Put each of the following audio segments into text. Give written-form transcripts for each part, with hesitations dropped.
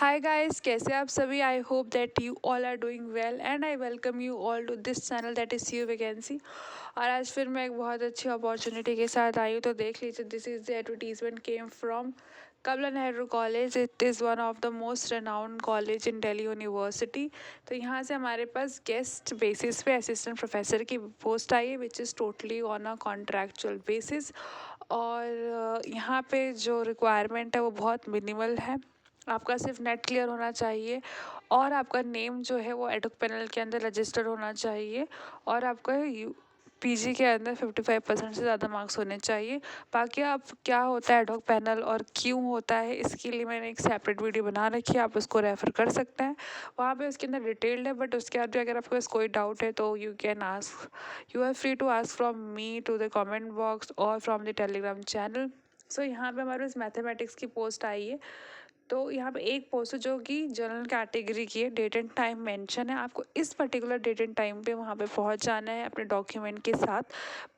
Hi guys, कैसे आप सभी। I hope that you all are doing well and I welcome you all to this channel that is you vacancy. और आज फिर मैं एक बहुत अच्छी अपॉर्चुनिटी के साथ आई हूँ, तो देख लीजिए। This is the advertisement came from Kamala Nehru college. It is one of the most renowned college in Delhi university. तो यहाँ से हमारे पास गेस्ट बेसिस पे असिस्टेंट प्रोफेसर की पोस्ट आई है, which is totally on a contractual basis. और यहाँ पे जो रिक्वायरमेंट है वो बहुत मिनिमल है। आपका सिर्फ नेट क्लियर होना चाहिए और आपका नेम जो है वो एडुक पैनल के अंदर रजिस्टर्ड होना चाहिए और आपका पीजी के अंदर 55% से ज़्यादा मार्क्स होने चाहिए। बाकी आप क्या होता है एडुक पैनल और क्यों होता है, इसके लिए मैंने एक सेपरेट वीडियो बना रखी है, आप उसको रेफ़र कर सकते हैं। वहाँ पे उसके अंदर डिटेल्ड है, बट उसके बाद भी अगर आपके पास कोई डाउट है तो you can ask, you are free to ask from me to the comment box और from the Telegram channel. So यहाँ पे हमारे पास मैथमेटिक्स की पोस्ट आई है। तो यहाँ पे एक पोस्ट जो कि जनरल कैटेगरी की है, डेट एंड टाइम मेंशन है। आपको इस पर्टिकुलर डेट एंड टाइम पे वहाँ पे पहुँच जाना है अपने डॉक्यूमेंट के साथ।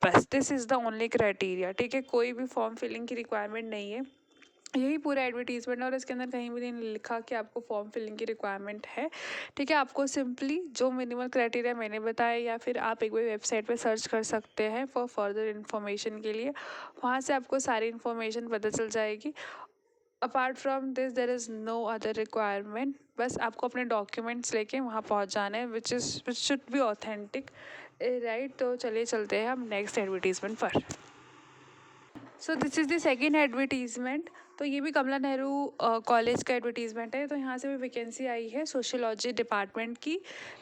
बस this is the only criteria, ठीक है। कोई भी फॉर्म फिलिंग की रिक्वायरमेंट नहीं है। यही पूरा एडवर्टीजमेंट है और इसके अंदर कहीं भी नहीं लिखा कि आपको फॉर्म फिलिंग की रिक्वायरमेंट है, ठीक है। आपको सिंपली जो मिनिमल क्राइटेरिया मैंने बताया, या फिर आप एक बार वेबसाइट पे सर्च कर सकते हैं फॉर फर्दर इन्फॉर्मेशन के लिए। वहाँ से आपको सारी इन्फॉर्मेशन पता चल जाएगी। Apart from this there is no other requirement. बस आपको अपने डॉक्यूमेंट्स लेके वहाँ पहुँच जाना है, which should be authentic, right. तो चलिए चलते हैं हम नेक्स्ट एडवर्टीजमेंट पर। So this is the second advertisement. तो ये भी कमला नेहरू कॉलेज का एडवर्टीजमेंट है। तो यहाँ से भी वैकेंसी आई है सोशियोलॉजी डिपार्टमेंट की,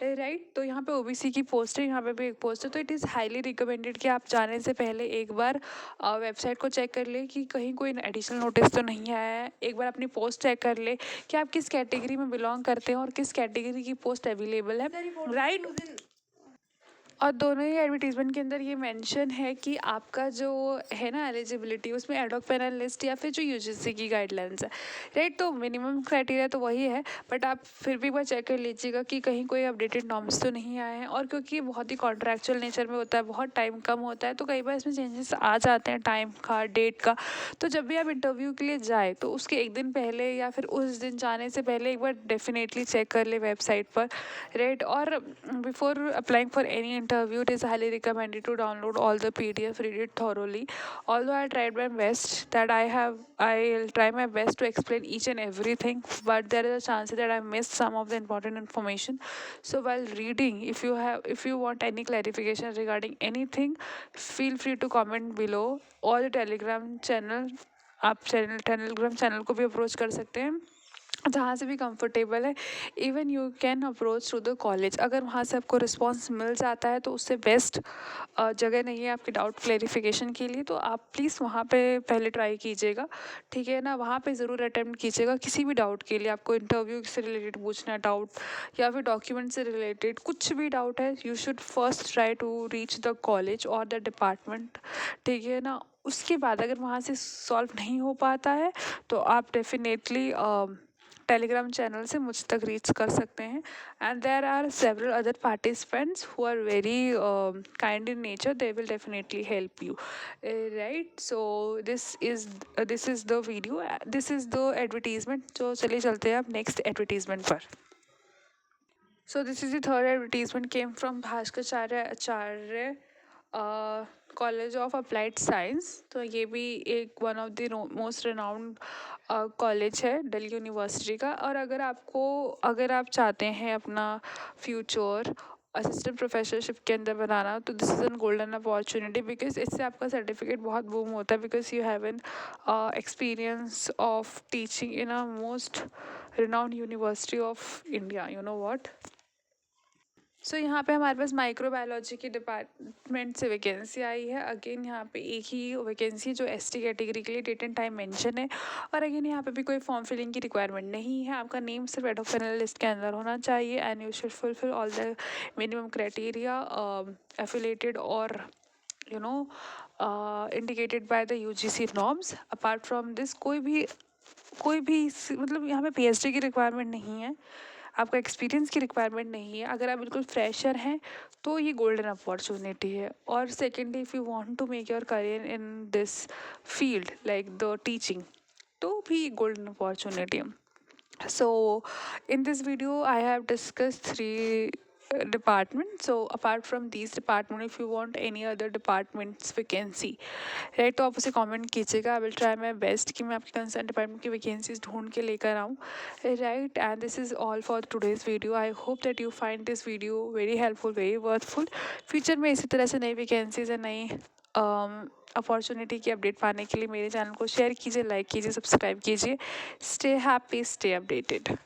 राइट। तो यहाँ पे ओबीसी की पोस्ट है, यहाँ पे भी एक पोस्ट है। तो इट इज़ हाईली रिकमेंडेड कि आप जाने से पहले एक बार वेबसाइट को चेक कर ले कि कहीं कोई एडिशनल नोटिस तो नहीं आया है। एक बार अपनी पोस्ट चेक कर ले कि आप किस कैटेगरी में बिलोंग करते हैं और किस कैटेगरी की पोस्ट अवेलेबल है, राइट। और दोनों ही एडवर्टीजमेंट के अंदर ये मेंशन है कि आपका जो है ना एलिजिबिलिटी, उसमें एडॉक पैनल लिस्ट या फिर जो यूजीसी की गाइडलाइंस है, राइट। तो मिनिमम क्राइटेरिया तो वही है, बट आप फिर भी एक बार चेक कर लीजिएगा कि कहीं कोई अपडेटेड नॉर्म्स तो नहीं आए हैं। और क्योंकि ये बहुत ही कॉन्ट्रैक्चुअल नेचर में होता है, बहुत टाइम कम होता है, तो कई बार इसमें चेंजेस आ जाते हैं टाइम का, डेट का। तो जब भी आप इंटरव्यू के लिए जाए तो उसके एक दिन पहले या फिर उस दिन जाने से पहले एक बार डेफिनेटली चेक कर ले वेबसाइट पर, राइट। और before applying for any interview, it is highly recommended to download all the PDF, read it thoroughly. Although I tried my best, I'll try my best to explain each and everything, but there is a chance that I missed some of the important information. So while reading, if you want any clarification regarding anything, feel free to comment below or the Telegram channel। आप Telegram channel को भी approach कर सकते हैं, जहाँ से भी comfortable है। Even you can approach through the college. अगर वहाँ से आपको रिस्पांस मिल जाता है तो उससे बेस्ट जगह नहीं है आपके डाउट क्लेरिफिकेशन के लिए। तो आप प्लीज़ वहाँ पे पहले ट्राई कीजिएगा, ठीक है ना। वहाँ पे ज़रूर अटेम्प्ट कीजिएगा किसी भी डाउट के लिए। आपको इंटरव्यू से रिलेटेड पूछना है डाउट, या फिर डॉक्यूमेंट से रिलेटेड कुछ भी डाउट है, you should first try to reach the college और द डिपार्टमेंट, ठीक है ना। उसके बाद अगर वहाँ से सॉल्व नहीं हो पाता है तो आप डेफिनेटली टेलीग्राम चैनल से मुझ तक रीच कर सकते हैं। And there are several other participants who are very kind in nature, they will definitely help you, right. So this is the video, this is the advertisement. तो चलिए चलते हैं अब नेक्स्ट एडवर्टीजमेंट पर। So this is the third advertisement came from Bhaskaracharya Acharya college of applied science. तो ये भी एक one of the most renowned college है दिल्ली यूनिवर्सिटी का। और अगर आप चाहते हैं अपना फ्यूचर असिस्टेंट प्रोफेसरशिप के अंदर बनाना, तो this is an golden opportunity, because इससे आपका सर्टिफिकेट बहुत बूम होता है, because you have an experience of teaching in a most renowned university of India, you know what। सो यहाँ पे हमारे पास माइक्रोबायोलॉजी के डिपार्टमेंट से वैकेंसी आई है। अगेन यहाँ पे एक ही वैकेंसी जो एसटी कैटेगरी के लिए डेट एंड टाइम मेंशन है। और अगेन यहाँ पे भी कोई फॉर्म फिलिंग की रिक्वायरमेंट नहीं है। आपका नेम सिर्फ एडॉक पैनल लिस्ट के अंदर होना चाहिए and you should fulfil all the minimum criteria affiliated और you know indicated by the UGC norms. Apart from this मतलब यहाँ पे पीएचडी की रिक्वायरमेंट नहीं है, आपका एक्सपीरियंस की रिक्वायरमेंट नहीं है। अगर आप बिल्कुल फ्रेशर हैं तो ये गोल्डन अपॉर्चुनिटी है। और secondly, if you want to make your career in this field like the teaching, तो भी गोल्डन अपॉर्चुनिटी है। So in this video I have discussed three departments. So apart from these department, if you want any other departments vacancy, right, तो आप उसे comment कीजिएगा. I will try my best कि मैं आपके कंसर्न डिपार्टमेंट की vacancies ढूंढ के लेकर आऊँ. Right, and this is all for today's video. I hope that you find this video very helpful, very worthful. Future में इसी तरह से नई वैकेंसीज या नई अपॉर्चुनिटी की अपडेट पाने के लिए मेरे चैनल को शेयर कीजिए, लाइक कीजिए, सब्सक्राइब कीजिए. Stay happy, stay updated.